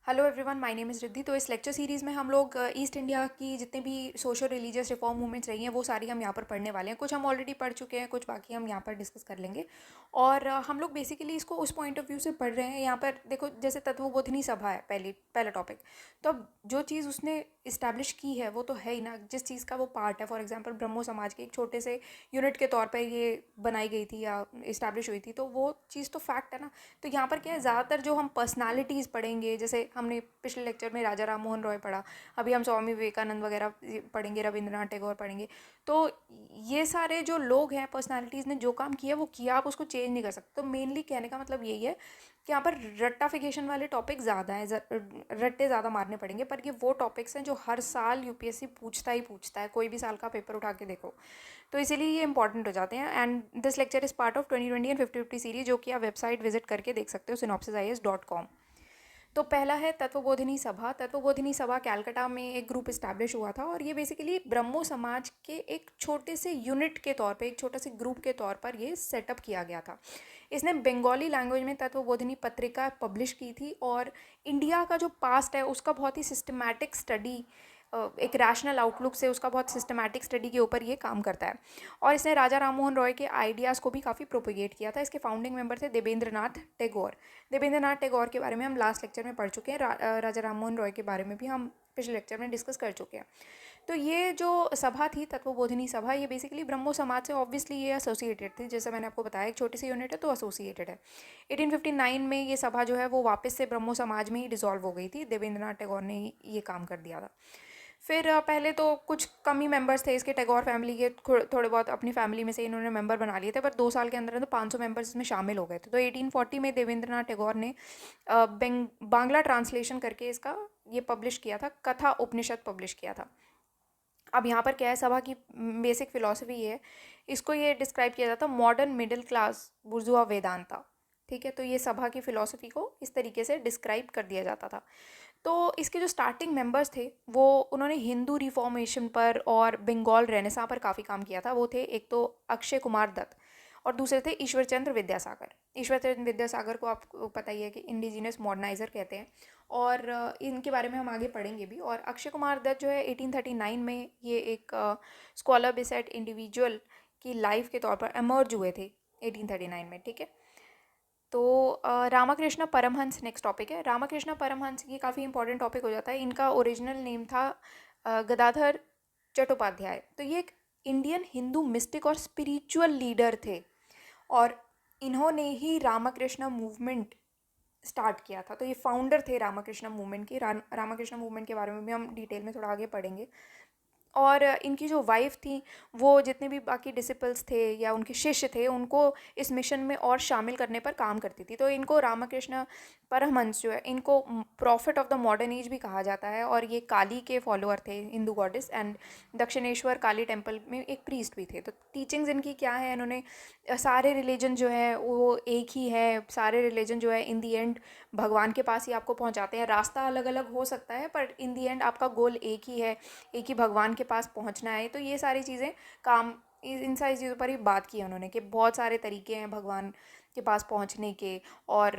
Hello everyone, my name is Riddhi. तो इस lecture series में हम लोग ईस्ट इंडिया की जितने भी सोशल रिलीजियस रिफॉर्म मूवमेंट्स रही हैं वो सारी हम यहाँ पर पढ़ने वाले हैं। कुछ हम ऑलरेडी पढ़ चुके हैं, कुछ बाकी हम यहाँ पर डिस्कस कर लेंगे। और हम लोग बेसिकली इसको उस पॉइंट ऑफ व्यू से पढ़ रहे हैं। यहाँ पर देखो, जैसे तत्वबोधिनी सभा है पहला टॉपिक। तो अब जो चीज़ उसने इस्टेब्लिश की है वो तो है ही ना, जिस चीज़ का वो पार्ट है। फॉर एग्जाम्पल ब्रह्मो समाज के एक छोटे से यूनिट के तौर पर ये बनाई गई थी या इस्टेब्लिश हुई थी, तो वो चीज़ तो फैक्ट है ना। तो यहाँ पर क्या है, ज़्यादातर जो हम पर्सनालिटीज़ पढ़ेंगे, जैसे हमने पिछले लेक्चर में राजा राम मोहन रॉय पढ़ा, अभी हम स्वामी विवेकानंद वगैरह पढ़ेंगे, रविंद्रनाथ टैगोर पढ़ेंगे। तो ये सारे जो लोग हैं, पर्सनालिटीज़ ने जो काम किया वो किया, आप उसको चेंज नहीं कर सकते। तो मेनली कहने का मतलब यही है कि यहाँ पर रट्टाफिकेशन वाले टॉपिक ज़्यादा हैं, रट्टे ज़्यादा मारने पड़ेंगे। पर ये वो टॉपिक्स हैं जो हर साल यूपीएससी पूछता ही पूछता है, कोई भी साल का पेपर उठा के देखो। तो इसीलिए ये इंपॉर्टेंट हो जाते हैं। And this lecture is part of 2020 and 50-50 series, जो कि आप वेबसाइट विजिट करके देख सकते हो, synopsisis.com। तो पहला है तत्वबोधिनी सभा। तत्वबोधिनी सभा कलकत्ता में एक ग्रुप इस्टेब्लिश हुआ था, और ये बेसिकली ब्रह्मो समाज के एक छोटे से यूनिट के तौर पे, एक छोटे से ग्रुप के तौर पर ये सेटअप किया गया था। इसने बंगाली लैंग्वेज में तत्वबोधिनी पत्रिका पब्लिश की थी, और इंडिया का जो पास्ट है उसका बहुत ही सिस्टमैटिक स्टडी, एक रैशनल आउटलुक से उसका बहुत सिस्टमैटिक स्टडी के ऊपर ये काम करता है। और इसने राजा राम मोहन रॉय के आइडियाज़ को भी काफ़ी प्रोपोगेट किया था। इसके फाउंडिंग मेंबर थे देवेंद्रनाथ टैगोर। देवेंद्रनाथ टैगोर के बारे में हम लास्ट लेक्चर में पढ़ चुके हैं। राजा राम मोहन रॉय के बारे में भी हम पिछले लेक्चर में डिस्कस कर चुके हैं। तो ये जो सभा थी, तत्वबोधिनी सभा, ये बेसिकली ब्रह्मो समाज से ऑब्वियसली ये एसोसिएटेड थी। जैसे मैंने आपको बताया, एक छोटी सी यूनिट है तो एसोसिएटेड है। 1859 में ये सभा जो है वो वापस से ब्रह्मो समाज में ही डिसॉल्व हो गई थी। देवेंद्रनाथ टैगोर ने ही ये काम कर दिया था। फिर पहले तो कुछ कम ही मेंबर्स थे इसके, टैगोर फैमिली के थोड़े बहुत अपनी फैमिली में से इन्होंने मेंबर बना लिए थे, पर 2 साल के अंदर तो 500 मेंबर्स इसमें शामिल हो गए थे। तो 1840 में देवेंद्रनाथ टैगोर ने बांग्ला ट्रांसलेशन करके इसका ये पब्लिश किया था, कथा उपनिषद पब्लिश किया था। अब यहाँ पर क्या है, सभा की बेसिक फिलॉसफी है, इसको ये डिस्क्राइब किया जाता मॉडर्न मिडिल क्लास बुर्जुआ वेदांता। ठीक है, तो ये सभा की फिलॉसफी को इस तरीके से डिस्क्राइब कर दिया जाता था। तो इसके जो स्टार्टिंग मेंबर्स थे वो, उन्होंने हिंदू रिफॉर्मेशन पर और बंगाल रेनेसा पर काफ़ी काम किया था। वो थे, एक तो अक्षय कुमार दत्त, और दूसरे थे ईश्वर चंद्र विद्यासागर। ईश्वर चंद्र विद्यासागर को आपको पता ही है कि इंडिजिनस मॉडर्नाइजर कहते हैं, और इनके बारे में हम आगे पढ़ेंगे भी। और अक्षय कुमार दत्त जो है 1839 में ये एक स्कॉलर बेसेट इंडिविजुअल की लाइफ के तौर पर एमर्ज हुए थे 1839 में। ठीक है, तो रामाकृष्ण परमहंस नेक्स्ट टॉपिक है। रामाकृष्ण परमहंस ये काफ़ी इंपॉर्टेंट टॉपिक हो जाता है। इनका ओरिजिनल नेम था गदाधर चट्टोपाध्याय। तो ये एक इंडियन हिंदू मिस्टिक और स्पिरिचुअल लीडर थे, और इन्होंने ही रामाकृष्ण मूवमेंट स्टार्ट किया था। तो ये फाउंडर थे रामाकृष्ण मूवमेंट के। रामाकृष्ण मूवमेंट के बारे में भी हम डिटेल में थोड़ा आगे पढ़ेंगे। और इनकी जो वाइफ थी, वो जितने भी बाकी डिसिपल्स थे या उनके शिष्य थे, उनको इस मिशन में और शामिल करने पर काम करती थी। तो इनको रामकृष्ण परमहंस जो है, इनको profit of the modern age भी कहा जाता है। और ये काली के फॉलोअर थे, Hindu goddess, and Dakshineswar Kali temple में एक प्रीस्ट भी थे। तो टीचिंग्स इनकी क्या है, इन्होंने सारे रिलीजन जो है वो एक ही है, सारे रिलीजन जो है इन दी एंड भगवान के पास ही आपको पहुंचाते हैं। रास्ता अलग अलग हो सकता है, पर इन दी एंड आपका गोल एक ही है, एक ही भगवान के पास पहुंचना है। तो ये सारी चीज़ें काम, इन सारी चीज़ों पर ही बात की उन्होंने, कि बहुत सारे तरीके हैं भगवान के पास पहुंचने के और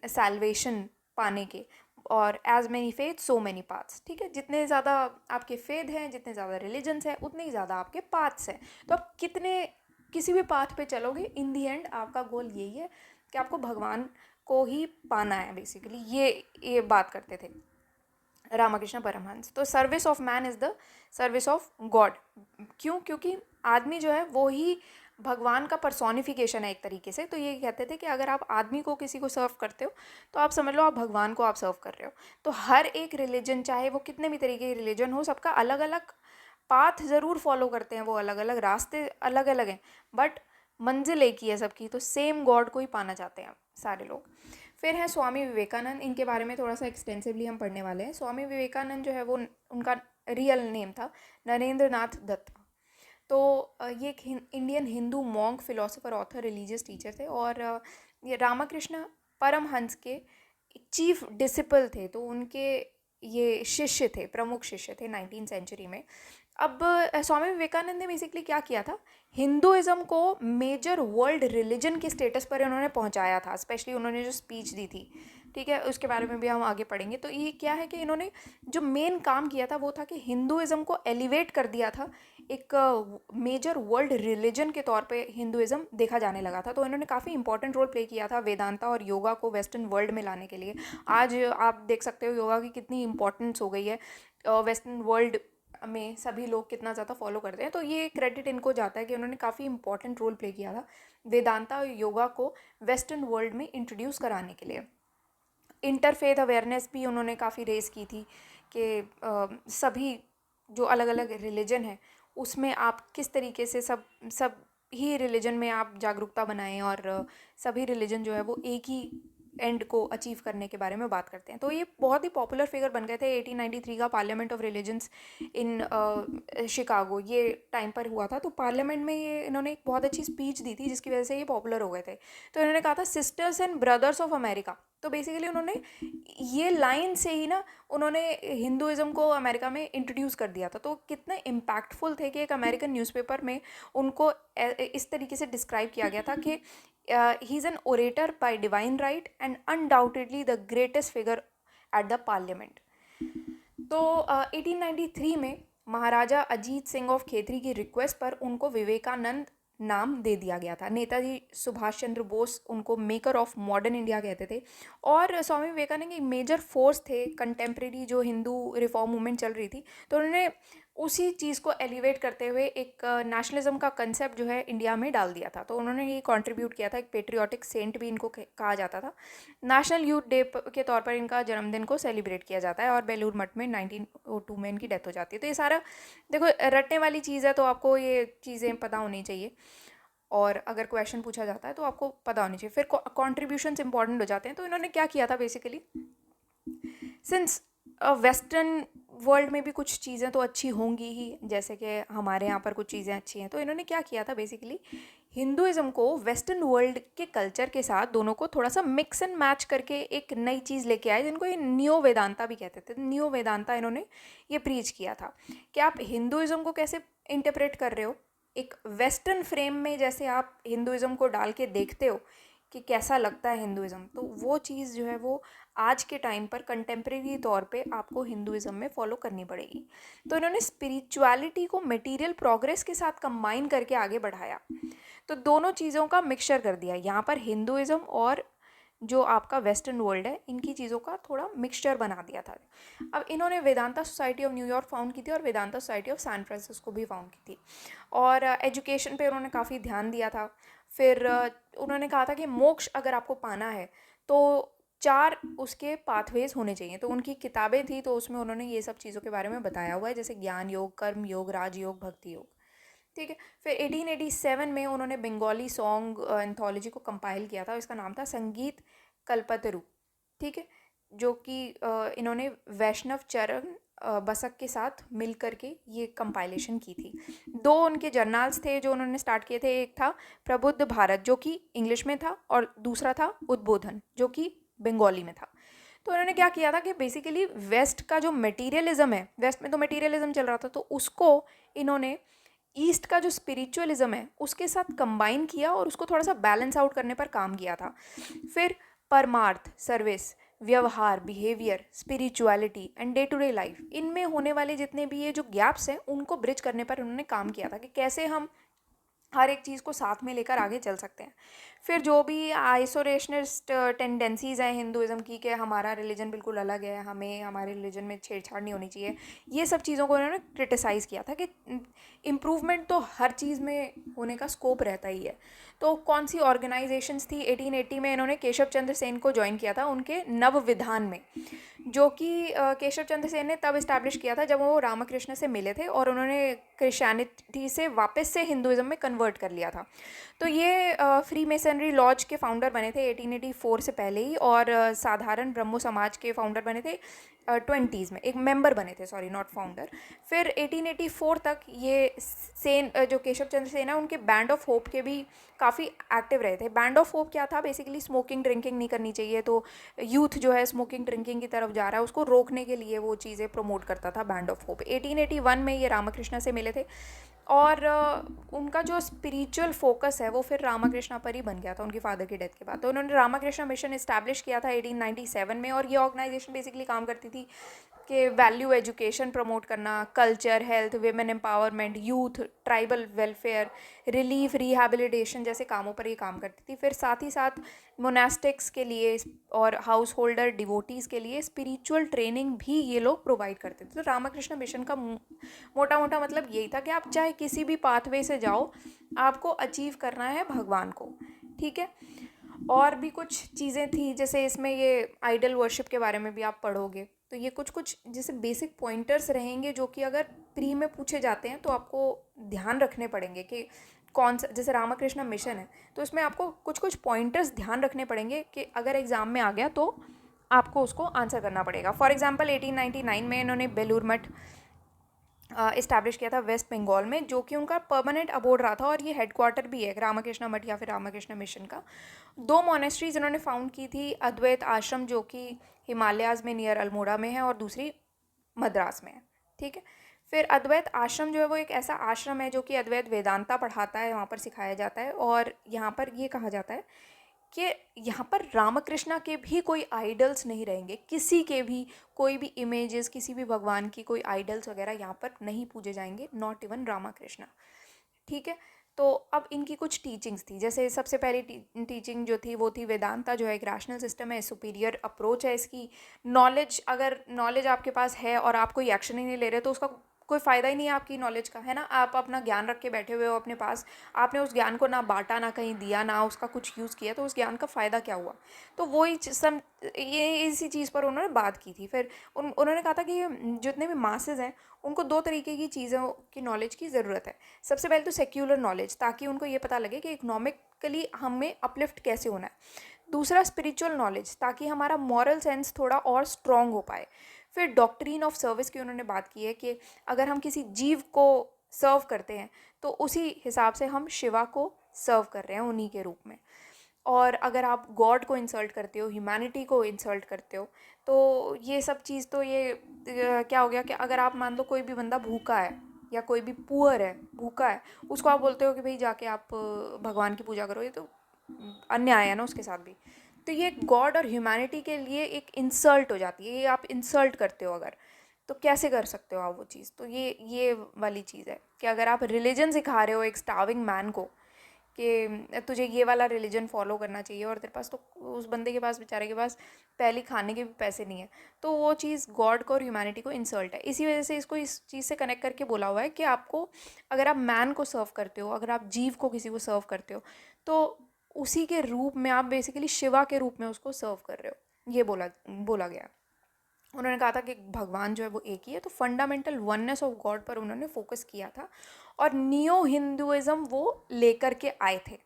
सैल्वेशन पाने के, और as many faith so many paths. ठीक है, जितने ज़्यादा आपके फेथ हैं, जितने ज़्यादा रिलीजन्स हैं, उतने ही ज़्यादा आपके पाथ्स हैं। तो आप किसी भी पाथ पे चलोगे, इन दी एंड आपका गोल यही है कि आपको भगवान को ही पाना है। बेसिकली ये बात करते थे रामकृष्ण परमहंस। तो service of man is the service of God. क्यों? क्योंकि आदमी जो है वो ही भगवान का पर्सोनिफिकेशन है एक तरीके से। तो ये कहते थे कि अगर आप आदमी को, किसी को सर्व करते हो, तो आप समझ लो आप भगवान को आप सर्व कर रहे हो। तो हर एक रिलीजन, चाहे वो कितने भी तरीके के रिलीजन हो, सबका अलग अलग पाथ ज़रूर फॉलो करते हैं, वो अलग अलग रास्ते अलग अलग हैं, बट मंजिल एक ही है सबकी। तो सेम गॉड को ही पाना चाहते हैं सारे लोग। फिर है स्वामी विवेकानंद। इनके बारे में थोड़ा सा एक्सटेंसिवली हम पढ़ने वाले हैं। स्वामी विवेकानंद जो है वो, उनका रियल नेम था नरेंद्र नाथ दत्त। तो ये एक Indian Hindu monk, philosopher, author, religious teacher थे, और ये रामकृष्ण परमहंस के चीफ डिसिपल थे। तो उनके ये शिष्य थे, प्रमुख शिष्य थे 19th सेंचुरी में। अब स्वामी विवेकानंद ने बेसिकली क्या किया था, हिंदुइज्म को मेजर वर्ल्ड रिलीजन के स्टेटस पर उन्होंने पहुंचाया था। स्पेशली उन्होंने जो स्पीच दी थी, ठीक है, उसके बारे में भी हम आगे पढ़ेंगे। तो ये क्या है कि इन्होंने जो मेन काम किया था वो था कि हिंदुइज्म को एलिवेट कर दिया था, एक मेजर वर्ल्ड रिलीजन के तौर पे हिंदुइज्म देखा जाने लगा था। तो इन्होंने काफ़ी इंपॉर्टेंट रोल प्ले किया था वेदांता और योगा को वेस्टर्न वर्ल्ड में लाने के लिए। आज आप देख सकते हो योगा की कितनी इंपॉर्टेंस हो गई है वेस्टर्न वर्ल्ड में, सभी लोग कितना ज़्यादा फॉलो करते हैं। तो ये क्रेडिट इनको जाता है कि उन्होंने काफ़ी इंपॉर्टेंट रोल प्ले किया था वेदांता और योगा को वेस्टर्न वर्ल्ड में इंट्रोड्यूस कराने के लिए। इंटरफेथ अवेयरनेस भी उन्होंने काफ़ी रेस की थी कि सभी जो अलग अलग रिलीजन है उसमें आप किस तरीके से सब सब ही रिलीजन में आप जागरूकता बनाएं, और सभी रिलीजन जो है वो एक ही एंड को अचीव करने के बारे में बात करते हैं। तो ये बहुत ही पॉपुलर फिगर बन गए थे। 1893 का parliament of religions in Chicago ये टाइम पर हुआ था। तो पार्लियामेंट में ये इन्होंने एक बहुत अच्छी स्पीच दी थी जिसकी वजह से ये पॉपुलर हो गए थे। तो इन्होंने कहा था sisters and brothers of America. तो बेसिकली उन्होंने ये लाइन से ही ना उन्होंने हिंदुइज्म को अमेरिका में इंट्रोड्यूस कर दिया था। तो कितने इम्पैक्टफुल थे कि एक अमेरिकन न्यूज़पेपर में उनको इस तरीके से डिस्क्राइब किया गया था कि he is an orator bye divine right and undoubtedly the greatest figure at the parliament. तो 1893 में महाराजा अजीत सिंह ऑफ खेतरी की रिक्वेस्ट पर उनको विवेकानंद नाम दे दिया गया था। नेताजी सुभाष चंद्र बोस उनको मेकर ऑफ मॉडर्न इंडिया कहते थे। और स्वामी विवेकानंद एक मेजर फोर्स थे कंटेम्प्रेरी जो हिंदू रिफॉर्म मूवमेंट चल रही थी। तो उन्होंने उसी चीज़ को एलिवेट करते हुए एक नेशनलिज्म का कंसेप्ट जो है इंडिया में डाल दिया था। तो उन्होंने ये कंट्रीब्यूट किया था। एक पेट्रियाटिक सेंट भी इनको कहा जाता था। नेशनल यूथ डे के तौर पर इनका जन्मदिन को सेलिब्रेट किया जाता है। और बेलूर मठ में 1902 में इनकी डेथ हो जाती है। तो ये सारा देखो रटने वाली चीज़ है, तो आपको ये चीज़ें पता होनी चाहिए। और अगर क्वेश्चन पूछा जाता है तो आपको पता होनी चाहिए। फिर कॉन्ट्रीब्यूशंस इंपॉर्टेंट हो जाते हैं। तो इन्होंने क्या किया था बेसिकली, सिंस वेस्टर्न वर्ल्ड में भी कुछ चीज़ें तो अच्छी होंगी ही, जैसे कि हमारे यहाँ पर कुछ चीज़ें अच्छी हैं। तो इन्होंने क्या किया था बेसिकली, हिंदुइज्म को वेस्टर्न वर्ल्ड के कल्चर के साथ दोनों को थोड़ा सा मिक्स एंड मैच करके एक नई चीज़ लेके आए जिनको ये न्यो वेदांता भी कहते थे। न्यो वेदांता इन्होंने ये प्रीच किया था कि आप हिंदुइज्म को कैसे इंटरप्रेट कर रहे हो एक वेस्टर्न फ्रेम में, जैसे आप हिंदुइज्म को डाल के देखते हो कि कैसा लगता है हिंदुइज्म, तो वो चीज़ जो है वो आज के टाइम पर कंटेम्प्रेरी तौर पे आपको हिंदुइज्म में फॉलो करनी पड़ेगी। तो इन्होंने स्पिरिचुअलिटी को मटेरियल प्रोग्रेस के साथ कंबाइन करके आगे बढ़ाया। तो दोनों चीज़ों का मिक्सचर कर दिया यहाँ पर, हिंदुइज्म और जो आपका वेस्टर्न वर्ल्ड है इनकी चीज़ों का थोड़ा मिक्सचर बना दिया था। अब इन्होंने Vedanta society of New York found की थी और Vedanta society of San Francisco भी फाउंड की थी। और एजुकेशन पे उन्होंने काफ़ी ध्यान दिया था। फिर उन्होंने कहा था कि मोक्ष अगर आपको पाना है तो 4 उसके पाथवेज होने चाहिए। तो उनकी किताबें थी, तो उसमें उन्होंने ये सब चीज़ों के बारे में बताया हुआ है, जैसे ज्ञान योग, कर्म योग, राजयोग, भक्ति योग, ठीक है। फिर 1887 में उन्होंने बंगाली सॉन्ग एंथोलॉजी को कंपाइल किया था। इसका नाम था संगीत कल्पतरु, ठीक है, जो कि इन्होंने वैष्णव चरण बसक के साथ मिल करके ये कंपाइलेशन की थी। 2 उनके जर्नल्स थे जो उन्होंने स्टार्ट किए थे। एक था प्रबुद्ध भारत जो कि इंग्लिश में था, और दूसरा था उद्बोधन जो कि बंगाली में था। तो उन्होंने क्या किया था कि बेसिकली वेस्ट का जो मटेरियलिज्म है, वेस्ट में तो मटेरियलिज्म चल रहा था, तो उसको इन्होंने ईस्ट का जो स्पिरिचुअलिज्म है उसके साथ कंबाइन किया और उसको थोड़ा सा बैलेंस आउट करने पर काम किया था। फिर परमार्थ, सर्विस, व्यवहार, behaviour, spirituality and day to day life, इनमें होने वाले जितने भी ये जो गैप्स हैं उनको ब्रिज करने पर उन्होंने काम किया था कि कैसे हम हर एक चीज़ को साथ में लेकर आगे चल सकते हैं। फिर जो भी आइसोलेशनिस्ट टेंडेंसीज़ हैं हिंदुइज्म की कि हमारा रिलीजन बिल्कुल अलग है, हमें हमारे रिलीजन में छेड़छाड़ नहीं होनी चाहिए, ये सब चीज़ों को उन्होंने क्रिटिसाइज़ किया था कि इम्प्रूवमेंट तो हर चीज़ में होने का स्कोप रहता ही है। तो कौन सी ऑर्गेनाइजेशंस थी, 1880 में इन्होंने केशव चंद्र सेन को ज्वाइन किया था उनके नव विधान में, जो कि केशव चंद्र सेन ने तब इस्टेब्लिश किया था जब वो रामकृष्ण से मिले थे। और उन्होंने क्रिश्चियनिटी से वापस से हिंदुज़म में कन्वर्ट कर लिया था। तो ये फ्री मेसनरी लॉज के फाउंडर बने थे 1884 से पहले ही, और साधारण ब्रह्मो समाज के फाउंडर बने थे 20s में, एक मेंबर बने थे, सॉरी नॉट फाउंडर। फिर 1884 तक ये सेन जो केशव चंद्र सेन है उनके बैंड ऑफ होप के भी काफ़ी एक्टिव रहे थे। बैंड ऑफ होप क्या था, बेसिकली स्मोकिंग ड्रिंकिंग नहीं करनी चाहिए, तो यूथ जो है स्मोकिंग ड्रिंकिंग की तरफ जा रहा है उसको रोकने के लिए वो चीज़ें प्रमोट करता था बैंड ऑफ होप। 1881 में ये रामकृष्ण से मिले थे, और उनका जो स्पिरिचुअल फोकस है वो फिर रामकृष्ण पर ही बन गया था उनकी फादर की डेथ के बाद। तो उन्होंने रामकृष्ण मिशन इस्टेब्लिश किया था 1897 में, और ये ऑर्गेनाइजेशन बेसिकली काम करती थी कि वैल्यू एजुकेशन प्रमोट करना, culture, health, women empowerment, youth, tribal welfare, relief, rehabilitation जैसे कामों पर ये काम करती थी। फिर साथ ही साथ मोनास्टिक्स के लिए और हाउस होल्डर डिवोटीज़ के लिए स्पिरिचुअल ट्रेनिंग भी ये लोग प्रोवाइड करते थे। तो रामकृष्ण मिशन का मोटा मोटा मतलब यही था कि आप चाहे किसी भी पाथवे से जाओ, आपको अचीव करना है भगवान को, ठीक है। और भी कुछ चीज़ें थी, जैसे इसमें ये आइडल वर्शिप के बारे में भी आप पढ़ोगे, तो ये कुछ कुछ जैसे बेसिक पॉइंटर्स रहेंगे जो कि अगर प्री में पूछे जाते हैं तो आपको ध्यान रखने पड़ेंगे कि कौन सा, जैसे रामकृष्ण मिशन है तो इसमें आपको कुछ कुछ पॉइंटर्स ध्यान रखने पड़ेंगे कि अगर एग्ज़ाम में आ गया तो आपको उसको आंसर करना पड़ेगा। फॉर एग्जांपल 1899 में इन्होंने बेलूर मठ इस्टेब्लिश किया था वेस्ट बंगाल में, जो कि उनका परमानेंट अबोर्ड रहा था, और ये हेडक्वार्टर भी है रामकृष्ण मठ या फिर रामकृष्ण मिशन का। 2 मॉनेस्ट्रीज इन्होंने फाउंड की थी, अद्वैत आश्रम जो कि हिमालयाज़ में नियर अल्मोड़ा में है, और दूसरी मद्रास में है, ठीक है। फिर अद्वैत आश्रम जो है वो एक ऐसा आश्रम है जो कि अद्वैत वेदांता पढ़ाता है, वहाँ पर सिखाया जाता है, और यहाँ पर ये कहा जाता है कि यहाँ पर रामकृष्णा के भी कोई आइडल्स नहीं रहेंगे, किसी के भी कोई भी इमेजेस, किसी भी भगवान की कोई आइडल्स वगैरह यहाँ पर नहीं पूजे जाएंगे, नॉट इवन रामकृष्णा, ठीक है। तो अब इनकी कुछ टीचिंग्स थी, जैसे सबसे पहली टीचिंग जो थी वो थी वेदांता जो है एक रैशनल सिस्टम है, सुपीरियर अप्रोच है इसकी। नॉलेज, अगर नॉलेज आपके पास है और आप कोई एक्शन ही नहीं ले रहे तो उसका कोई फ़ायदा ही नहीं है आपकी नॉलेज का, है ना। आप अपना ज्ञान रख के बैठे हुए हो अपने पास, आपने उस ज्ञान को ना बांटा, ना कहीं दिया, ना उसका कुछ यूज़ किया, तो उस ज्ञान का फ़ायदा क्या हुआ। तो वही ये इसी चीज़ पर उन्होंने बात की थी। फिर उन्होंने कहा था कि जितने भी मासेज हैं उनको 2 तरीके की चीज़ों की नॉलेज की ज़रूरत है। सबसे पहले तो सेक्युलर नॉलेज, ताकि उनको ये पता लगे कि इकोनॉमिकली हमें अपलिफ्ट कैसे होना है। दूसरा स्पिरिचुअल नॉलेज, ताकि हमारा मॉरल सेंस थोड़ा और स्ट्रॉन्ग हो पाए। फिर डॉक्ट्रीन ऑफ सर्विस की उन्होंने बात की है कि अगर हम किसी जीव को सर्व करते हैं तो उसी हिसाब से हम शिवा को सर्व कर रहे हैं उन्हीं के रूप में। और अगर आप गॉड को इंसल्ट करते हो, ह्यूमैनिटी को इंसल्ट करते हो, तो ये सब चीज़ तो ये क्या हो गया कि अगर आप मान लो कोई भी बंदा भूखा है या कोई भी पुअर है, भूखा है, उसको आप बोलते हो कि भाई जाके आप भगवान की पूजा करो, ये तो अन्याय है ना उसके साथ भी। तो ये गॉड और ह्यूमैनिटी के लिए एक इंसल्ट हो जाती है, ये आप इंसल्ट करते हो अगर, तो कैसे कर सकते हो आप वो चीज़। तो ये वाली चीज़ है कि अगर आप रिलीजन सिखा रहे हो एक स्टार्विंग मैन को कि तुझे ये वाला रिलीजन फॉलो करना चाहिए, और तेरे पास तो, उस बंदे के पास, बेचारे के पास पहले खाने के भी पैसे नहीं है, तो वो चीज़ गॉड को और ह्यूमैनिटी को इंसल्ट है। इसी वजह से इसको इस चीज़ से कनेक्ट करके बोला हुआ है कि आपको, अगर आप मैन को सर्व करते हो, अगर आप जीव को किसी को सर्व करते हो, तो उसी के रूप में आप बेसिकली शिवा के रूप में उसको सर्व कर रहे हो, ये बोला गया। उन्होंने कहा था कि भगवान जो है वो एक ही है, तो फंडामेंटल वननेस ऑफ गॉड पर उन्होंने फोकस किया था, और नियो हिंदुइज़्म वो लेकर के आए थे।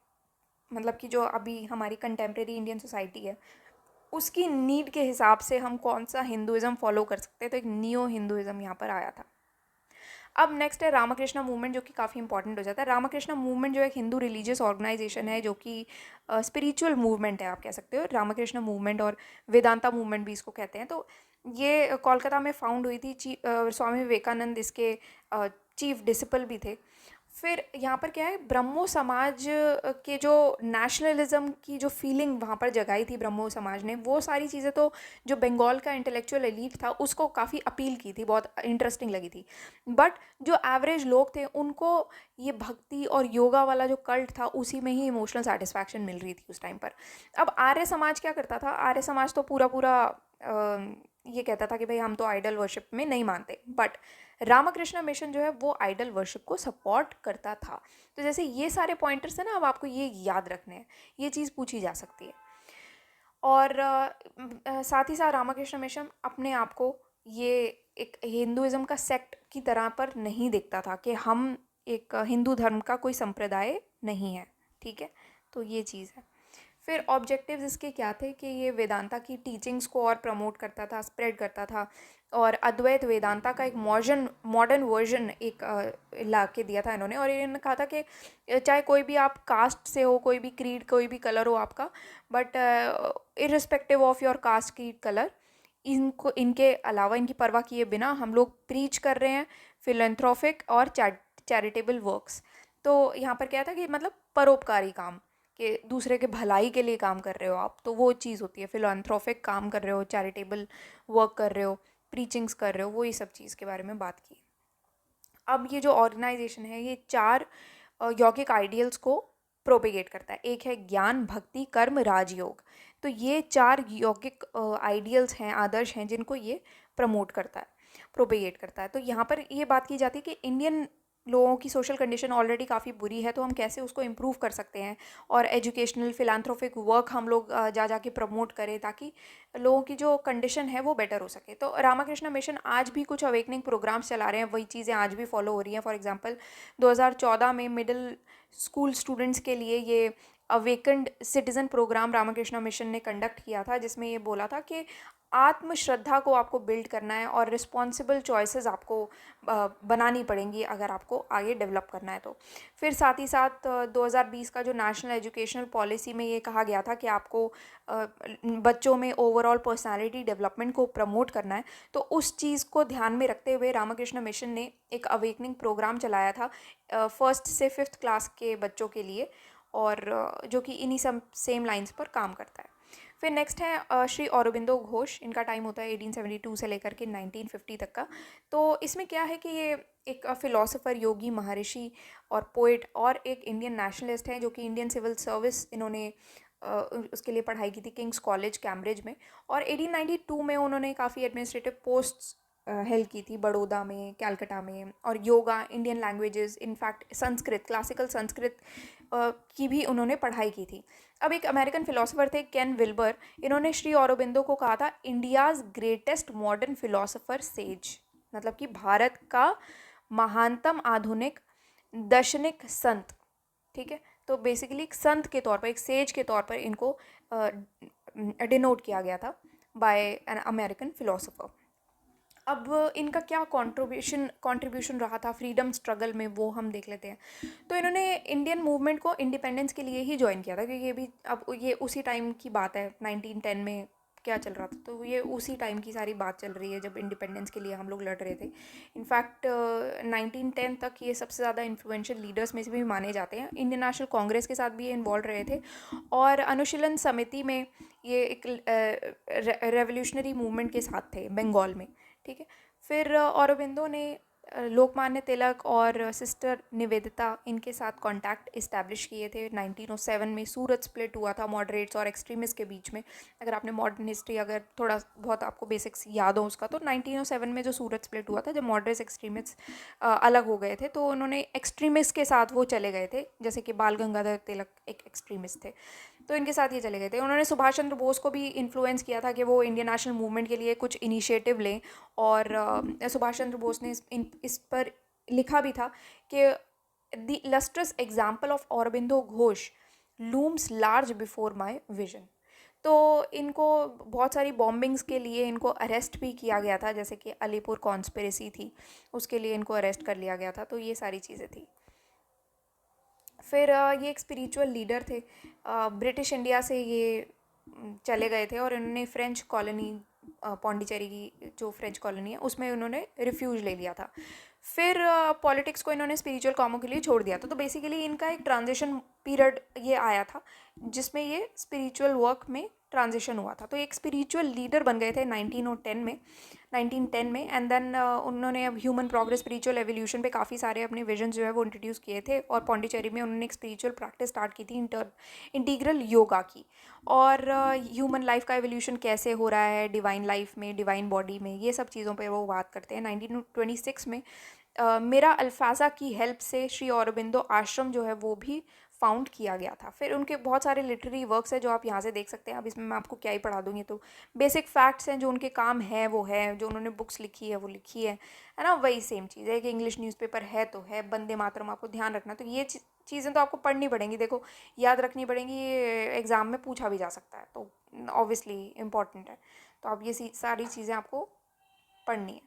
मतलब कि जो अभी हमारी कंटेम्प्रेरी इंडियन सोसाइटी है उसकी नीड के हिसाब से हम कौन सा हिंदुइज़्म फॉलो कर सकते हैं, तो एक नियो हिंदुइज़्म यहाँ पर आया था। अब नेक्स्ट है रामकृष्ण मूवमेंट, जो कि काफ़ी इंपॉर्टेंट हो जाता है। रामकृष्ण मूवमेंट जो एक हिंदू रिलीजियस ऑर्गेनाइजेशन है, जो कि स्पिरिचुअल मूवमेंट है, आप कह सकते हो। रामकृष्ण मूवमेंट और वेदांता मूवमेंट भी इसको कहते हैं। तो ये कोलकाता में फाउंड हुई थी। स्वामी विवेकानंद इसके चीफ डिसिपल भी थे। फिर यहाँ पर क्या है, ब्रह्मो समाज के जो नेशनलिज्म की जो फीलिंग वहाँ पर जगाई थी ब्रह्मो समाज ने, वो सारी चीज़ें तो जो बंगाल का इंटेलेक्चुअल एलीट था उसको काफ़ी अपील की थी, बहुत इंटरेस्टिंग लगी थी। बट जो एवरेज लोग थे उनको ये भक्ति और योगा वाला जो कल्ट था उसी में ही इमोशनल सेटिस्फैक्शन मिल रही थी उस टाइम पर। अब आर्य समाज क्या करता था, आर्य समाज तो पूरा पूरा ये कहता था कि भाई हम तो आइडल वर्शिप में नहीं मानते, बट रामकृष्ण मिशन जो है वो आइडल वर्शिप को सपोर्ट करता था। तो जैसे ये सारे पॉइंटर्स हैं ना, अब आपको ये याद रखने हैं, ये चीज़ पूछी जा सकती है। और साथ ही साथ रामकृष्ण मिशन अपने आप को ये एक हिंदुज़्म का सेक्ट की तरह पर नहीं दिखता था कि हम एक हिंदू धर्म का कोई संप्रदाय नहीं है, ठीक है। तो ये चीज़ है। फिर ऑब्जेक्टिव्स इसके क्या थे कि ये वेदांता की टीचिंग्स को और प्रमोट करता था, स्प्रेड करता था, और अद्वैत वेदांता का एक मॉडर्न वर्जन एक ला के दिया था इन्होंने। और इन्होंने कहा था कि चाहे कोई भी आप कास्ट से हो, कोई भी क्रीड, कोई भी कलर हो आपका, but irrespective of your cast, creed, colour, इनको, इनके अलावा, इनकी परवाह किए बिना हम लोग प्रीच कर रहे हैं फिलेंथ्रोपिक और चैरिटेबल वर्क्स। तो यहाँ पर क्या था कि मतलब परोपकारी काम, कि दूसरे के भलाई के लिए काम कर रहे हो आप, तो वो चीज़ होती है। फिलैंथ्रोपिक काम कर रहे हो, चैरिटेबल वर्क कर रहे हो, प्रीचिंग्स कर रहे हो, वो ये सब चीज़ के बारे में बात की। अब ये जो ऑर्गेनाइजेशन है ये 4 यौगिक आइडियल्स को प्रोपेगेट करता है। एक है ज्ञान, भक्ति, कर्म, राजयोग। तो ये 4 यौगिक आइडियल्स हैं, आदर्श हैं, जिनको ये प्रमोट करता है, प्रोपेगेट करता है। तो यहाँ पर ये बात की जाती है कि इंडियन लोगों की सोशल कंडीशन ऑलरेडी काफ़ी बुरी है, तो हम कैसे उसको इम्प्रूव कर सकते हैं, और एजुकेशनल फिलांथ्रोपिक वर्क हम लोग जा जा के प्रमोट करें, ताकि लोगों की जो कंडीशन है वो बेटर हो सके। तो रामाकृष्ण मिशन आज भी कुछ अवेकनिंग प्रोग्राम्स चला रहे हैं, वही चीज़ें आज भी फॉलो हो रही हैं। फॉर एग्जांपल 2014 में मिडिल स्कूल स्टूडेंट्स के लिए ये awakened citizen programme Ramakrishna mission ने कंडक्ट किया था, जिसमें ये बोला था कि आत्मश्रद्धा को आपको बिल्ड करना है और रिस्पॉन्सिबल चॉइसेस आपको बनानी पड़ेंगी अगर आपको आगे डेवलप करना है तो। फिर साथ ही साथ 2020 का जो नेशनल एजुकेशनल पॉलिसी में ये कहा गया था कि आपको बच्चों में ओवरऑल पर्सनालिटी डेवलपमेंट को प्रमोट करना है। तो उस चीज़ को ध्यान में रखते हुए रामाकृष्ण मिशन ने एक अवेकनिंग प्रोग्राम चलाया था 1st से 5th क्लास के बच्चों के लिए, और जो कि इन्हीं सब सेम लाइंस पर काम करता है। फिर नेक्स्ट है श्री औरोबिंदो घोष। इनका टाइम होता है 1872 से लेकर के 1950 तक का। तो इसमें क्या है कि ये एक फ़िलासफ़र, योगी, महर्षि और पोइट, और एक इंडियन नेशनलिस्ट हैं, जो कि इंडियन सिविल सर्विस इन्होंने उसके लिए पढ़ाई की थी किंग्स कॉलेज कैम्ब्रिज में। और 1892 में उन्होंने काफ़ी एडमिनिस्ट्रेटिव पोस्ट्स हेल्प की थी, बड़ौदा में, कैलकटा में, और yoga, Indian languages, in fact Sanskrit, classical Sanskrit की भी उन्होंने पढ़ाई की थी। अब एक अमेरिकन फ़िलासफ़र थे केन विल्बर, इन्होंने श्री औरोबिंदो को कहा था India's greatest modern philosopher says, मतलब कि भारत का महानतम आधुनिक दार्शनिक संत, ठीक है। तो बेसिकली एक संत के तौर पर, एक सेज के तौर पर इनको डिनोट किया गया था बाय एन अमेरिकन फ़िलासफ़र। अब इनका क्या कंट्रीब्यूशन रहा था फ्रीडम स्ट्रगल में, वो हम देख लेते हैं। तो इन्होंने इंडियन मूवमेंट को इंडिपेंडेंस के लिए ही ज्वाइन किया था, क्योंकि ये भी अब ये उसी टाइम की बात है, 1910 में क्या चल रहा था, तो ये उसी टाइम की सारी बात चल रही है जब इंडिपेंडेंस के लिए हम लोग लड़ रहे थे। इनफैक्ट 1910 तक ये सबसे ज़्यादा इन्फ्लुएंशियल लीडर्स में से भी माने जाते हैं। इंडियन नेशनल कांग्रेस के साथ भी ये इन्वॉल्व रहे थे, और अनुशीलन समिति में ये एक रेवोल्यूशनरी मूवमेंट के साथ थे बंगाल में, ठीक है। फिर औरोबिंदो ने लोकमान्य तिलक और सिस्टर निवेदिता, इनके साथ कांटेक्ट इस्टेब्लिश किए थे। 1907 में सूरत स्प्लिट हुआ था मॉडरेट्स और एक्सट्रीमिस्ट के बीच में। अगर आपने मॉडर्न हिस्ट्री अगर थोड़ा बहुत आपको बेसिक्स याद हो उसका, तो 1907 में जो सूरत स्प्लिट हुआ था, जब मॉडरेट्स एक्सट्रीमिस्ट अलग हो गए थे, तो उन्होंने एक्सट्रीमिस्ट के साथ वो चले गए थे, जैसे कि बाल गंगाधर तिलक एक एक्सट्रीमिस्ट थे, तो इनके साथ ये चले गए थे। उन्होंने सुभाष चंद्र बोस को भी इन्फ्लुएंस किया था कि वो इंडियन नेशनल मूवमेंट के लिए कुछ इनिशिएटिव लें, और सुभाष चंद्र बोस ने इस पर लिखा भी था कि the lustrous example of Aurobindo Ghosh looms large before my vision. तो इनको बहुत सारी बॉम्बिंग्स के लिए इनको अरेस्ट भी किया गया था, जैसे कि अलीपुर कॉन्स्पिरेसी थी, उसके लिए इनको अरेस्ट कर लिया गया था। तो ये सारी चीज़ें थी। फिर ये एक स्पिरिचुअल लीडर थे, ब्रिटिश इंडिया से ये चले गए थे, और इन्होंने फ्रेंच कॉलोनी पौंडीचेरी की जो फ्रेंच कॉलोनी है उसमें उन्होंने रिफ्यूज ले लिया था। फिर पॉलिटिक्स को इन्होंने स्पिरिचुअल कामों के लिए छोड़ दिया था। तो बेसिकली इनका एक ट्रांजिशन पीरियड ये आया था, जिसमें ये स्पिरिचुअल वर्क में ट्रांजिशन हुआ था। तो एक स्पिरिचुअल लीडर बन गए थे 1910 में, एंड देन उन्होंने अब ह्यूमन प्रोग्रेस, स्पिरिचुअल एवोल्यूशन पे काफ़ी सारे अपने विजन जो है वो इंट्रोड्यूस किए थे, और पौंडीचेरी में उन्होंने एक स्पिरिचुअल प्रैक्टिस स्टार्ट की थी इंटीग्रल योगा की, और ह्यूमन लाइफ का एवोल्यूशन कैसे हो रहा है डिवाइन लाइफ में, डिवाइन बॉडी में, ये सब चीज़ों पे वो बात करते हैं। 1926 में मेरा अल्फाजा की हेल्प से श्री औरोबिंदो आश्रम जो है वो भी फाउंड किया गया था। फिर उनके बहुत सारे लिटरेरी वर्क्स हैं जो आप यहाँ से देख सकते हैं। अब इसमें मैं आपको क्या ही पढ़ा दूँगी, तो बेसिक फैक्ट्स हैं जो उनके काम है वो है, जो उन्होंने बुक्स लिखी है वो लिखी है ना। वही सेम चीज़ है कि इंग्लिश न्यूज़पेपर है तो है, वंदे मातरम आपको ध्यान रखना। तो ये चीज़ें तो आपको पढ़नी पड़ेंगी, देखो याद रखनी पड़ेंगी, ये एग्ज़ाम में पूछा भी जा सकता है, तो ऑब्वियसली इम्पॉर्टेंट है। तो आप ये सारी चीज़ें आपको पढ़नी है।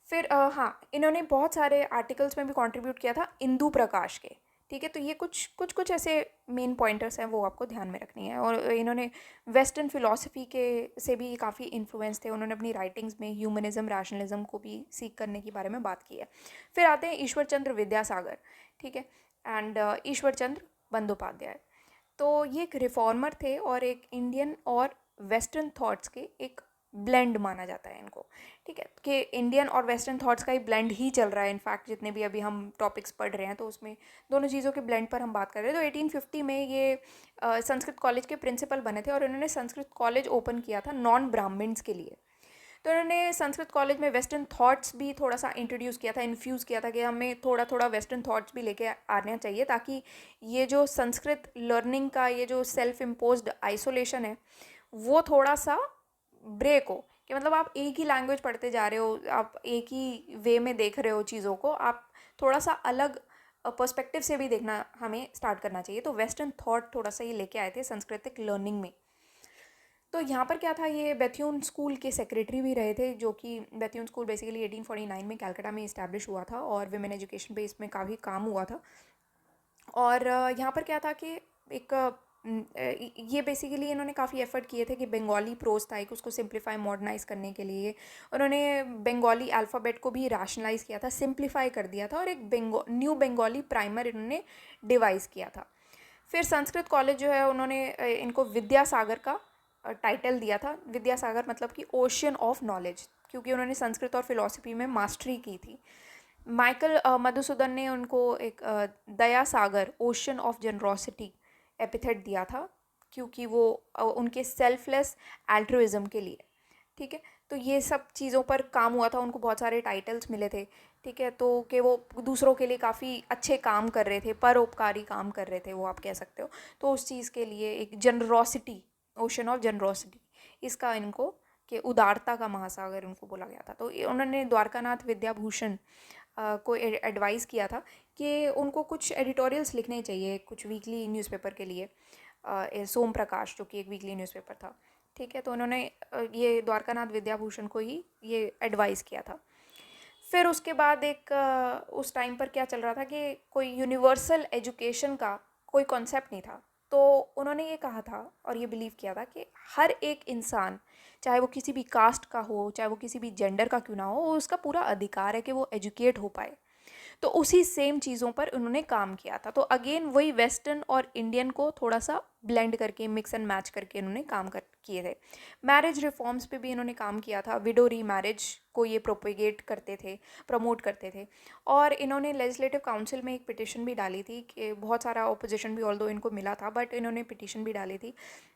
फिर हाँ, इन्होंने बहुत सारे आर्टिकल्स में भी कंट्रीब्यूट किया था इंदु प्रकाश के, ठीक है। तो ये कुछ ऐसे मेन पॉइंटर्स हैं वो आपको ध्यान में रखनी है। और इन्होंने वेस्टर्न फिलॉसफी के से भी काफ़ी इन्फ्लुएंस थे। उन्होंने अपनी राइटिंग्स में ह्यूमनिज्म, रैशनलिज्म को भी सीख करने के बारे में बात की है। फिर आते हैं ईश्वर चंद्र विद्यासागर, ठीक है, एंड ईश्वर चंद्र बंदोपाध्याय। तो ये एक रिफॉर्मर थे और एक इंडियन और वेस्टर्न थॉट्स के एक ब्लेंड माना जाता है इनको, ठीक है, कि इंडियन और वेस्टर्न थॉट्स का ही ब्लेंड ही चल रहा है। इनफैक्ट जितने भी अभी हम टॉपिक्स पढ़ रहे हैं तो उसमें दोनों चीज़ों के ब्लेंड पर हम बात कर रहे हैं। तो 1850 में ये संस्कृत कॉलेज के प्रिंसिपल बने थे और इन्होंने संस्कृत कॉलेज ओपन किया था नॉन ब्राह्मण्स के लिए। तो इन्होंने संस्कृत कॉलेज में वेस्टर्न थॉट्स भी थोड़ा सा इंट्रोड्यूस किया था, इन्फ्यूज़ किया था कि हमें थोड़ा थोड़ा वेस्टर्न थॉट्स भी लेके आना चाहिए, ताकि ये जो संस्कृत लर्निंग का ये जो सेल्फ इम्पोज्ड आइसोलेशन है वो थोड़ा सा ब्रेक हो। कि मतलब आप एक ही लैंग्वेज पढ़ते जा रहे हो, आप एक ही वे में देख रहे हो चीज़ों को, आप थोड़ा सा अलग पर्सपेक्टिव से भी देखना हमें स्टार्ट करना चाहिए। तो वेस्टर्न थॉट थोड़ा सा ये लेके आए थे सांस्कृतिक लर्निंग में। तो यहाँ पर क्या था, ये बेथ्यून स्कूल के सेक्रेटरी भी रहे थे, जो कि बेथ्यून स्कूल बेसिकली 1849 में कलकत्ता में इस्टेब्लिश हुआ था और विमेन एजुकेशन पे इसमें काफ़ी काम हुआ था। और यहाँ पर क्या था कि एक ये बेसिकली इन्होंने काफ़ी एफर्ट किए थे कि बंगाली प्रोज था एक, उसको सिंप्लीफाई मॉडर्नाइज करने के लिए उन्होंने बंगाली अल्फ़ाबेट को भी रैशनलाइज किया था, सिंप्लीफाई कर दिया था, और एक न्यू बंगाली प्राइमर इन्होंने डिवाइस किया था। फिर संस्कृत कॉलेज जो है उन्होंने इनको विद्यासागर का टाइटल दिया था। विद्यासागर मतलब कि ओशियन ऑफ नॉलेज, क्योंकि उन्होंने संस्कृत और फिलॉसफी में मास्टरी की थी। माइकल मधुसूदन ने उनको एक दया सागर, ओशन ऑफ जनरोसिटी एपिथेट दिया था, क्योंकि वो उनके सेल्फलेस एल्ट्रुइज्म के लिए, ठीक है। तो ये सब चीज़ों पर काम हुआ था, उनको बहुत सारे टाइटल्स मिले थे, ठीक है। तो कि वो दूसरों के लिए काफ़ी अच्छे काम कर रहे थे, परोपकारी काम कर रहे थे वो, आप कह सकते हो। तो उस चीज़ के लिए एक जनरोसिटी, ओशन ऑफ जनरोसिटी, इसका इनको कि उदारता का महासागर इनको बोला गया था। तो उन्होंने द्वारकानाथ विद्याभूषण को एडवाइस किया था कि उनको कुछ एडिटोरियल्स लिखने चाहिए कुछ वीकली न्यूज़पेपर के लिए, सोम प्रकाश जो कि एक वीकली न्यूज़पेपर था, ठीक है। तो उन्होंने ये द्वारकानाथ विद्याभूषण को ही ये एडवाइस किया था। फिर उसके बाद एक उस टाइम पर क्या चल रहा था कि कोई यूनिवर्सल एजुकेशन का कोई कॉन्सेप्ट नहीं था। तो उन्होंने ये कहा था और ये बिलीव किया था कि हर एक इंसान, चाहे वो किसी भी कास्ट का हो, चाहे वो किसी भी जेंडर का क्यों ना हो, उसका पूरा अधिकार है कि वो एजुकेट हो पाए। तो उसी सेम चीज़ों पर उन्होंने काम किया था। तो अगेन वही वेस्टर्न और इंडियन को थोड़ा सा ब्लेंड करके, मिक्स एंड मैच करके इन्होंने काम कर किए थे। मैरिज रिफॉर्म्स पे भी इन्होंने काम किया था, विडो री मैरिज को ये प्रोपेगेट करते थे, प्रमोट करते थे। और इन्होंने लेजिस्लेटिव काउंसिल में एक पिटिशन भी डाली थी कि बहुत सारा ओपोजिशन भी ऑल्दो इनको मिला था, बट इन्होंने पिटिशन भी डाली थी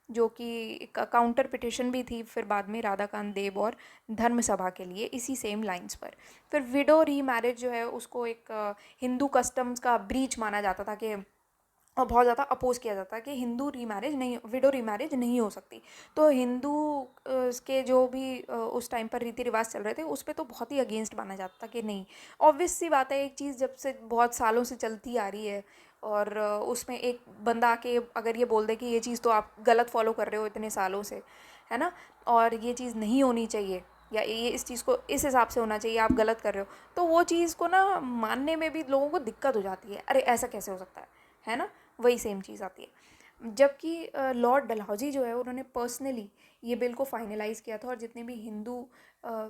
जो कि काउंटर पिटिशन भी थी फिर बाद में राधाकांत देव और धर्म सभा के लिए, इसी सेम लाइंस पर। फिर विडो री मैरिज जो है उसको एक हिंदू कस्टम्स का ब्रीच माना जाता था कि, और बहुत ज़्यादा अपोज किया जाता है कि हिंदू रीमैरिज नहीं, विडो रीमैरिज नहीं हो सकती। तो हिंदू के जो भी उस टाइम पर रीति रिवाज चल रहे थे उस पर तो बहुत ही अगेंस्ट माना जाता था कि नहीं। ऑब्वियस सी बात है, एक चीज़ जब से बहुत सालों से चलती आ रही है और उसमें एक बंदा आके अगर ये बोल दे कि ये चीज़ तो आप गलत फॉलो कर रहे हो इतने सालों से, है ना, और ये चीज़ नहीं होनी चाहिए, या ये इस चीज़ को इस हिसाब से होना चाहिए, आप गलत कर रहे हो, तो वो चीज़ को ना मानने में भी लोगों को दिक्कत हो जाती है। अरे ऐसा कैसे हो सकता है ना, वही सेम चीज़ आती है। जबकि लॉर्ड डलहौजी जो है उन्होंने पर्सनली ये बिल को फाइनलाइज़ किया था और जितने भी हिंदू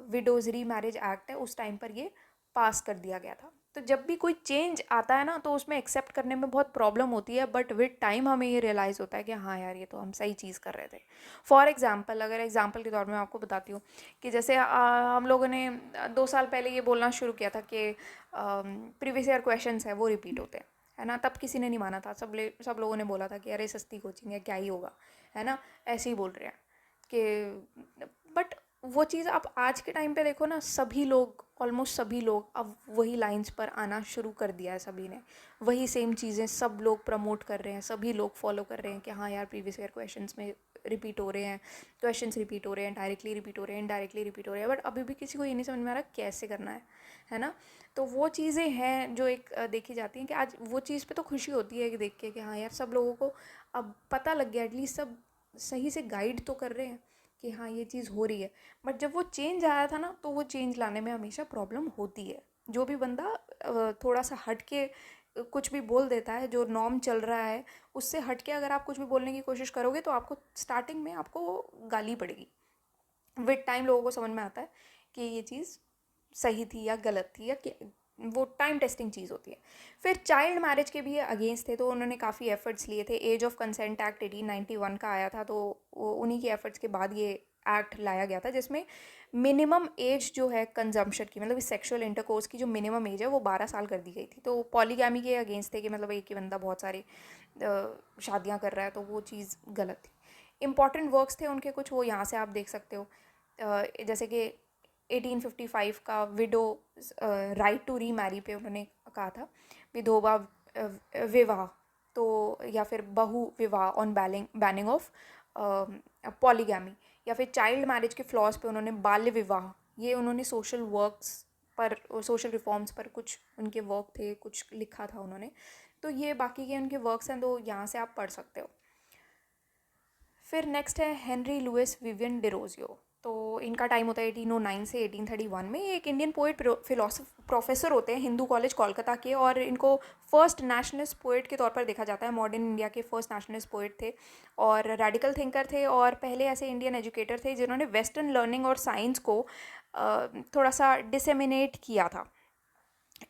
विडोज़ री मैरिज एक्ट है उस टाइम पर ये पास कर दिया गया था। तो जब भी कोई चेंज आता है ना तो उसमें एक्सेप्ट करने में बहुत प्रॉब्लम होती है, बट विद टाइम हमें ये रियलाइज़ होता है कि हाँ यार ये तो हम सही चीज़ कर रहे थे। फॉर एग्जांपल, अगर एग्जांपल के तौर में आपको बताती हूँ कि जैसे हम लोगों ने 2 साल पहले ये बोलना शुरू किया था कि प्रीवियस ईयर क्वेश्चंस है वो रिपीट होते हैं, है ना। तब किसी ने नहीं माना था, सब लोगों ने बोला था कि अरे सस्ती कोचिंग है, क्या ही होगा, है ना, ऐसे ही बोल रहे हैं कि, बट वो चीज़ आप आज के टाइम पे देखो ना, सभी लोग, ऑलमोस्ट सभी लोग अब वही लाइंस पर आना शुरू कर दिया है सभी ने। वही सेम चीज़ें सब लोग प्रमोट कर रहे हैं, सभी लोग फॉलो कर रहे हैं कि हाँ यार प्रीवियस ईयर क्वेश्चंस में रिपीट हो रहे हैं, क्वेश्चंस रिपीट हो रहे हैं, डायरेक्टली रिपीट हो रहे हैं, इनडायरेक्टली रिपीट हो रहे हैं, बट अभी भी किसी को ये नहीं समझ में आ रहा कैसे करना है ना। तो वो चीज़ें हैं जो एक देखी जाती हैं कि आज वो चीज़ पे तो खुशी होती है कि देख के कि हाँ यार सब लोगों को अब पता लग गया, एटलीस्ट सब सही से गाइड तो कर रहे हैं कि हाँ ये चीज़ हो रही है। बट जब वो चेंज आया था ना, तो वो चेंज लाने में हमेशा प्रॉब्लम होती है। जो भी बंदा थोड़ा सा हट के कुछ भी बोल देता है, जो नॉर्म चल रहा है उससे हट के अगर आप कुछ भी बोलने की कोशिश करोगे तो आपको स्टार्टिंग में आपको गाली पड़ेगी। विद टाइम लोगों को समझ में आता है कि ये चीज़ सही थी या गलत थी, या वो टाइम टेस्टिंग चीज़ होती है। फिर चाइल्ड मैरिज के भी अगेंस्ट थे, तो उन्होंने काफ़ी एफर्ट्स लिए थे। एज ऑफ कंसेंट एक्ट 1891 का आया था, तो उन्हीं के एफर्ट्स के बाद ये एक्ट लाया गया था, जिसमें मिनिमम एज जो है कंजम्पशन की, मतलब सेक्सुअल इंटरकोर्स की जो मिनिमम एज है वो 12 साल कर दी गई थी। तो पॉलीगैमी के अगेंस्ट थे कि मतलब एक ही बंदा बहुत सारी शादियाँ कर रहा है, तो वो चीज़ गलत थी। इंपॉर्टेंट वर्क्स थे उनके कुछ, वो यहाँ से आप देख सकते हो। जैसे कि 1855 का widow right to remarry पे उन्होंने कहा था, विधवा विवाह, तो या फिर बहु विवाह ऑन बैनिंग ऑफ पॉलीगैमी, या फिर चाइल्ड मैरिज के फ्लॉज पे उन्होंने बाल्य विवाह, ये उन्होंने सोशल वर्क्स पर, सोशल रिफॉर्म्स पर कुछ उनके वर्क थे, कुछ लिखा था उन्होंने। तो ये बाकी के उनके वर्क्स हैं, तो यहाँ से आप पढ़ सकते हो। फिर नेक्स्ट है हेनरी लुइस विवियन डेरोजियो। तो इनका टाइम होता है 1809 से 1831 में। ये एक इंडियन पोइट, फिलोसफर, प्रोफेसर होते हैं हिंदू कॉलेज कोलकाता के, और इनको फर्स्ट नेशनलिस्ट पोइट के तौर पर देखा जाता है। मॉडर्न इंडिया के फर्स्ट नेशनलिस्ट पोइट थे और रेडिकल थिंकर थे, और पहले ऐसे इंडियन एजुकेटर थे जिन्होंने वेस्टर्न लर्निंग और साइंस को थोड़ा सा डिसेमिनेट किया था।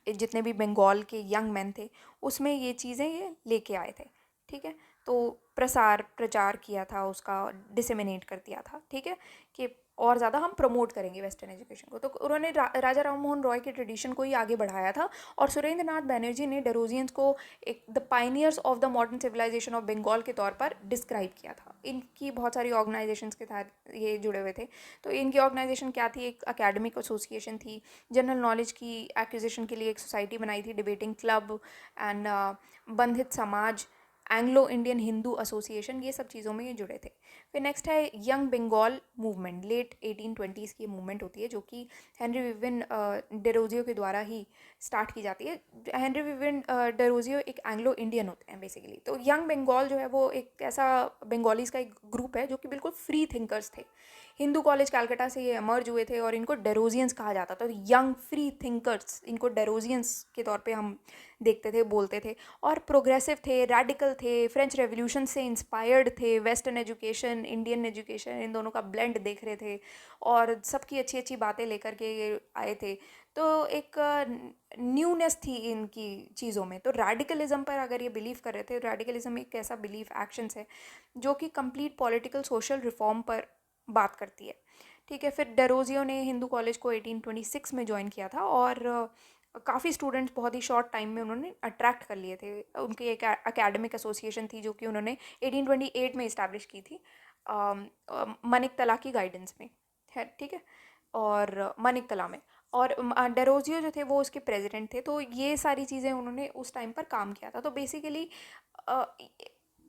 जितने भी बंगाल के यंग मैन थे उसमें ये चीज़ें ये लेके आए थे, ठीक है। तो प्रचार किया था उसका, डिसेमिनेट कर दिया था, ठीक है, कि और ज़्यादा हम प्रमोट करेंगे वेस्टर्न एजुकेशन को। तो उन्होंने राजा राम मोहन रॉय के ट्रेडिशन को ही आगे बढ़ाया था। और सुरेंद्र नाथ बैनर्जी ने डेरोजियंस को एक the pioneers of the modern civilisation of Bengal के तौर पर डिस्क्राइब किया था। इनकी बहुत सारी ऑर्गेनाइजेशंस के साथ ये जुड़े हुए थे। तो इनकी ऑर्गेनाइजेशन क्या थी? एक अकेडमिक एसोसिएशन थी, जनरल नॉलेज की एक्विजिशन के लिए एक सोसाइटी बनाई थी, डिबेटिंग क्लब एंड बंधित समाज, एंग्लो इंडियन हिंदू एसोसिएशन, ये सब चीज़ों में ये जुड़े थे। फिर नेक्स्ट है young Bengal movement. Late 1820s की मूवमेंट होती है जो कि हेनरी विवियन डेरोजियो के द्वारा ही स्टार्ट की जाती है। हेनरी विवियन डेरोजियो एक एंग्लो इंडियन होते हैं बेसिकली। तो यंग बंगाल जो है वो एक ऐसा बंगालीज का एक ग्रुप है जो कि बिल्कुल फ्री थिंकर्स थे। हिंदू कॉलेज कलकत्ता से ये एमर्ज हुए थे और इनको डेरोजियंस कहा जाता था। तो यंग फ्री थिंकर्स, इनको डेरोजियंस के तौर पे हम देखते थे, बोलते थे। और प्रोग्रेसिव थे, रेडिकल थे, फ्रेंच रेवोल्यूशन से इंस्पायर्ड थे, वेस्टर्न एजुकेशन इंडियन एजुकेशन, इन दोनों का ब्लेंड देख रहे थे और सबकी अच्छी अच्छी बातें लेकर के ये आए थे। तो एक न्यूनेस थी इनकी चीज़ों में। तो रेडिकलिज्म पर अगर ये बिलीव कर रहे थे, रेडिकलिज्म एक ऐसा बिलीफ एक्शंस है जो कि कंप्लीट पॉलिटिकल सोशल रिफॉर्म पर बात करती है, ठीक है। फिर डेरोजियो ने हिंदू कॉलेज को 1826 में ज्वाइन किया था और काफ़ी स्टूडेंट्स बहुत ही शॉर्ट टाइम में उन्होंने अट्रैक्ट कर लिए थे। उनकी एक एकेडमिक एसोसिएशन थी जो कि उन्होंने 1828 में इस्टेब्लिश की थी, मनिक तला की गाइडेंस में, है, ठीक है, और मनिक तला में। और डेरोजियो जो थे वो उसके प्रेसिडेंट थे। तो ये सारी चीज़ें उन्होंने उस टाइम पर काम किया था। तो बेसिकली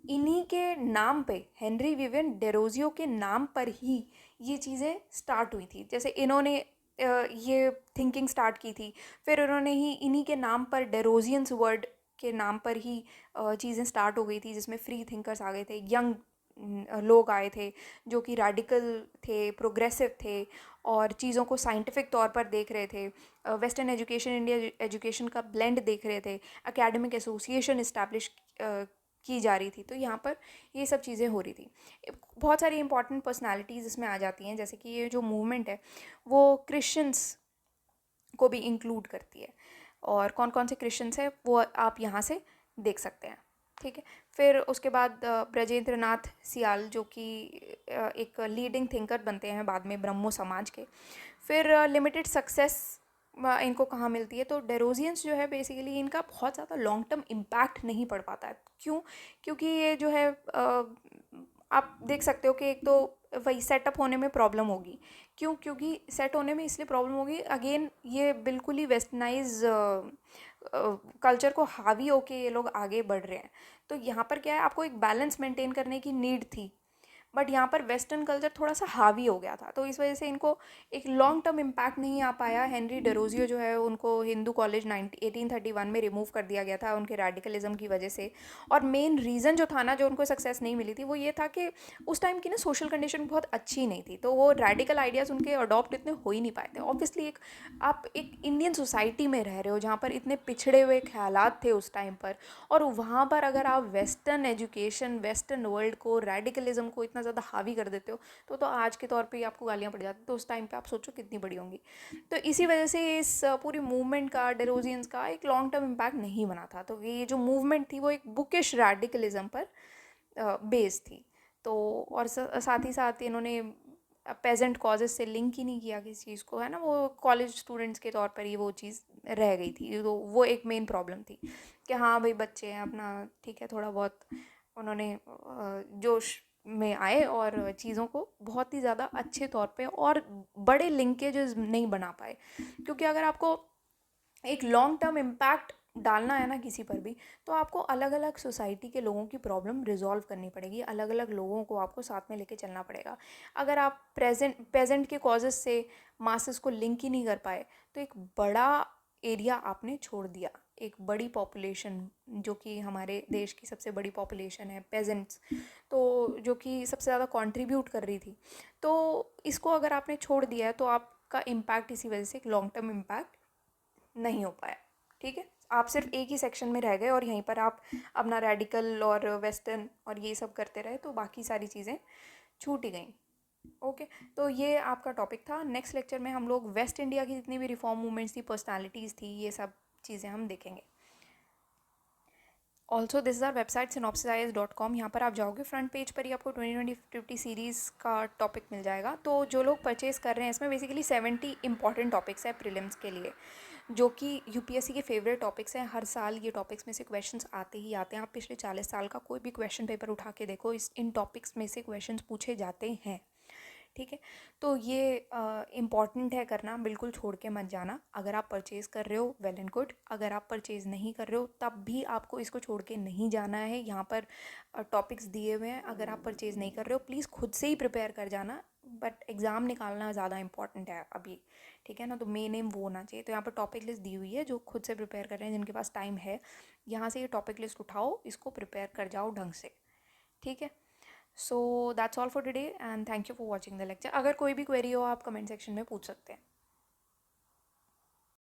इन्हीं के नाम पे, हेनरी विवियन डेरोजियो के नाम पर ही ये चीज़ें स्टार्ट हुई थी। जैसे इन्होंने ये थिंकिंग स्टार्ट की थी, फिर उन्होंने ही इन्हीं के नाम पर, डेरोजियंस वर्ड के नाम पर ही चीज़ें स्टार्ट हो गई थी, जिसमें फ्री थिंकर्स आ गए थे, यंग लोग आए थे जो कि रेडिकल थे, प्रोग्रेसिव थे और चीज़ों को साइंटिफिक तौर पर देख रहे थे। वेस्टर्न एजुकेशन इंडिया एजुकेशन का ब्लेंड देख रहे थे। एकेडमिक एसोसिएशन इस्टेब्लिश की जा रही थी। तो यहाँ पर ये सब चीज़ें हो रही थी। बहुत सारी इंपॉर्टेंट पर्सनालिटीज़ इसमें आ जाती हैं, जैसे कि ये जो मूवमेंट है वो क्रिश्चियंस को भी इंक्लूड करती है। और कौन कौन से क्रिश्चियंस हैं वो आप यहाँ से देख सकते हैं, ठीक है। फिर उसके बाद ब्रजेंद्र नाथ सियाल जो कि एक लीडिंग थिंकर बनते हैं बाद में ब्रह्मो समाज के। फिर लिमिटेड सक्सेस इनको कहाँ मिलती है? तो डेरोजियंस जो है बेसिकली इनका बहुत ज़्यादा लॉन्ग टर्म इम्पैक्ट नहीं पड़ पाता है। क्यों? क्योंकि ये जो है आप देख सकते हो कि एक तो वही सेटअप होने में प्रॉब्लम होगी। क्यों? क्योंकि सेट होने में इसलिए प्रॉब्लम होगी, अगेन ये बिल्कुल ही वेस्टर्नाइज कल्चर को हावी होके ये लोग आगे बढ़ रहे हैं। तो यहाँ पर क्या है, आपको एक बैलेंस मेंटेन करने की नीड थी, बट यहाँ पर वेस्टर्न कल्चर थोड़ा सा हावी हो गया था, तो इस वजह से इनको एक लॉन्ग टर्म इम्पैक्ट नहीं आ पाया। हेनरी डेरोजियो जो है उनको हिंदू कॉलेज 1831 में रिमूव कर दिया गया था उनके रेडिकलिज्म की वजह से। और मेन रीज़न जो था ना, जो उनको सक्सेस नहीं मिली थी, वो ये था कि उस टाइम की ना सोशल कंडीशन बहुत अच्छी नहीं थी, तो वो रेडिकल आइडियाज़ उनके अडॉप्ट इतने हो ही नहीं पाए थे। ऑब्वियसली एक आप एक इंडियन सोसाइटी में रह रहे हो जहाँ पर इतने पिछड़े हुए ख्यालात थे उस टाइम पर, और वहाँ पर अगर आप वेस्टर्न एजुकेशन, वेस्टर्न वर्ल्ड को, रेडिकलिज्म को इतना ज़्यादा हावी कर देते हो, तो आज के तौर पे ही आपको गालियाँ पड़ जाती, तो उस टाइम पे आप सोचो कितनी बड़ी होंगी। तो इसी वजह से इस पूरी मूवमेंट का, डेरोजियंस का एक लॉन्ग टर्म इम्पैक्ट नहीं बना था। तो ये जो मूवमेंट थी वो एक बुकिश रेडिकलिज्म पर बेस थी। तो और साथ ही साथ इन्होंने पेजेंट कॉजेज से लिंक ही नहीं किया किसी चीज़ को, है ना, वो कॉलेज स्टूडेंट्स के तौर पर ही वो चीज़ रह गई थी। तो वो एक मेन प्रॉब्लम थी कि हाँ भाई बच्चे हैं अपना, ठीक है, थोड़ा बहुत उन्होंने जोश में आए और चीज़ों को बहुत ही ज़्यादा अच्छे तौर पे और बड़े लिंकेजेस नहीं बना पाए। क्योंकि अगर आपको एक लॉन्ग टर्म इम्पैक्ट डालना है ना किसी पर भी, तो आपको अलग अलग सोसाइटी के लोगों की प्रॉब्लम रिजॉल्व करनी पड़ेगी, अलग अलग लोगों को आपको साथ में लेके चलना पड़ेगा। अगर आप प्रेजेंट के कॉजेज़ से मासेस को लिंक ही नहीं कर पाए, तो एक बड़ा एरिया आपने छोड़ दिया, एक बड़ी पॉपुलेशन, जो कि हमारे देश की सबसे बड़ी पॉपुलेशन है, पेजेंट्स, तो जो कि सबसे ज़्यादा कंट्रीब्यूट कर रही थी, तो इसको अगर आपने छोड़ दिया है तो आपका इम्पैक्ट इसी वजह से एक लॉन्ग टर्म इम्पैक्ट नहीं हो पाया। ठीक है, आप सिर्फ एक ही सेक्शन में रह गए और यहीं पर आप अपना रेडिकल और वेस्टर्न और ये सब करते रहे, तो बाकी सारी चीज़ें छूट ही गई। ओके, तो ये आपका टॉपिक था। नेक्स्ट लेक्चर में हम लोग वेस्ट इंडिया की जितनी भी रिफॉर्म मूवमेंट्स थी, पर्सनालिटीज़ थी, ये सब चीज़ें हम देखेंगे। Also this is our website synopsisize.com। यहाँ पर आप जाओगे, फ्रंट पेज पर ही आपको 2020-50 सीरीज़ का टॉपिक मिल जाएगा। तो जो लोग परचेज़ कर रहे हैं, इसमें बेसिकली 70 इंपॉर्टेंट टॉपिक्स हैं प्रीलिम्स के लिए, जो कि यूपीएससी के फेवरेट टॉपिक्स हैं। हर साल ये टॉपिक्स में से क्वेश्चंस आते ही आते हैं। आप पिछले 40 साल का कोई भी क्वेश्चन पेपर उठा के देखो, इन टॉपिक्स में से क्वेश्चंस पूछे जाते हैं। ठीक है, तो ये इम्पॉर्टेंट है करना, बिल्कुल छोड़ के मत जाना। अगर आप परचेज़ कर रहे हो, वेल एंड गुड। अगर आप परचेज़ नहीं कर रहे हो, तब भी आपको इसको छोड़ के नहीं जाना है। यहाँ पर टॉपिक्स दिए हुए हैं, अगर आप परचेज़ नहीं कर रहे हो, प्लीज़ खुद से ही प्रिपेयर कर जाना। बट एग्ज़ाम निकालना ज़्यादा इंपॉर्टेंट है अभी, ठीक है ना, तो मेन एम वो होना चाहिए। तो यहाँ पर टॉपिक लिस्ट दी हुई है, जो खुद से प्रिपेयर कर रहे हैं, जिनके पास टाइम है, यहाँ से ये टॉपिक लिस्ट उठाओ, इसको प्रिपेयर कर जाओ ढंग से। ठीक है, so that's all for today and thank you for watching the lecture. अगर कोई भी क्वेरी हो, आप कमेंट सेक्शन में पूछ सकते हैं।